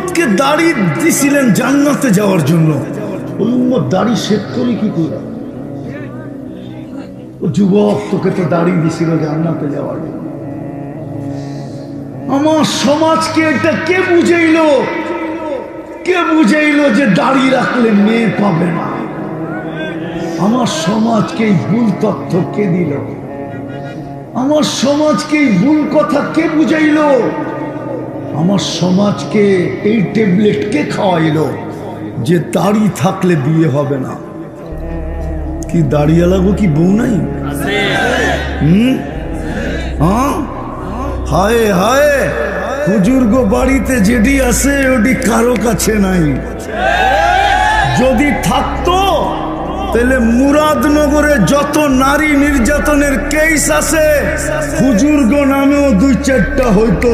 উম্মতকে দাড়ি দিছিলেন জান্নাতে যাওয়ার জন্য, ওই উম্মত দাড়ি শেভ করি কি করে? ও যুবক, তোকে তো দাড়ি দিছিল জান্নাতে যাওয়ার জন্য। আমার সমাজকে এটা কে বুঝাইলো? কে বুঝাইলো যে দাড়ি রাখলে মেয়ে পাবে না? আমার সমাজকে এই ভুল তথ্য কে দিল? আমার সমাজকে এই ভুল কথা কে বুঝাইলো? আমার সমাজকে এই ট্যাবলেট কে খাওয়াইলো যে দাড়ি থাকলে বিয়ে হবে না? কি দাড়িয়া লাগবো কি বউ নাই? হায় হায়, হুজুর গো বাড়িতে যেটি আছে ওটি কারো কাছে নাই। যদি থাকতো তাহলে মুরাদনগরে যত নারী নির্যাতনের কেস আছে হুজুর গো নামেও 2-4টা হইতো।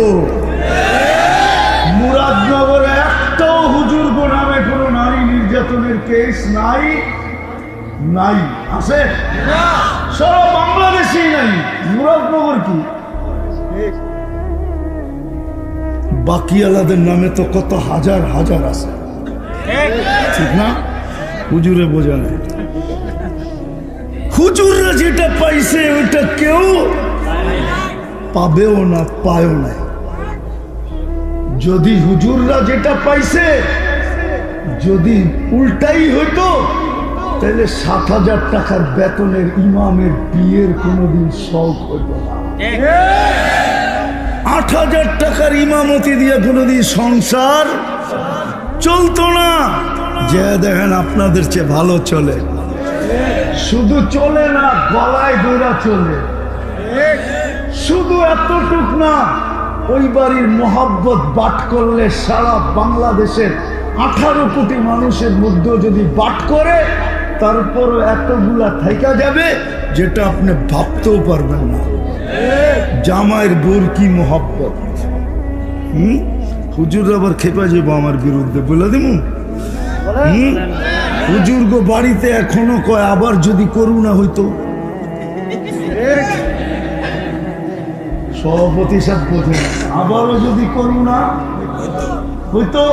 মুরাদনগরে একটাও হুজুর গো নামে কোনো নারী নির্যাতনের কেস নাই। নাই আছে? সারা বাংলাদেশেই নাই। মুরাদনগর কি? বাকিওয়ালাদের নামে তো কত হাজার হাজার আছে, ঠিক না? হুজুরে বোঝা নেই। হুজুররা যেটা পাইছে ওইটা কেউ পাবেও না, পায়ও না। যদি হুজুররা যেটা পাইছে যদি উল্টাই হইতো তাহলে 7,000 টাকার বেতনের ইমামের বিয়ের কোনোদিন শখ হইত না। 8,000 টাকার ইমামতি দিয়ে কোনোদিন সংসার চলতো না। যে দেখেন আপনাদের চেয়ে ভালো চলে, শুধু চলে না, গলায় দৌড়া চলে। শুধু এতটুক না, ওই বাড়ির মোহাব্বত বাট করলে সারা বাংলাদেশের 18 কোটি মানুষের মধ্যে যদি বাট করে তারপরও এতগুলা থাইকা যাবে যেটা আপনি ভাবতেও পারবেন না। জামাইয়ের বোর কি মোহাব্বত। হুজুর আবার খেপা যাবো আমার বিরুদ্ধে বলে দিব। হুজুর গো বাড়িতে এখনো কয় আবার যদি করুণা হইতো। সভাপতি সাহেব বোঝে না, আবারও যদি করুণা হইতো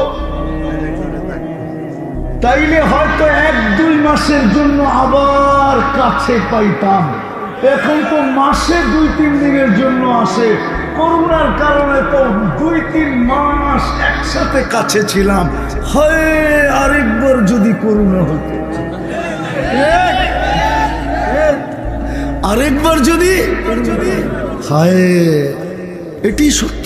তাইলে হয়তো 1-2 মাসের জন্য আবার কাছে পাইতাম। এখন তো মাসে 2-3 দিনের জন্য আসে। করোনার কারণে তো 2-3 মাস একসাথে কাছে ছিলাম। হয় আরেকবার যদি করোনা হতো, আরেকবার যদি, হায়, এটি সত্য।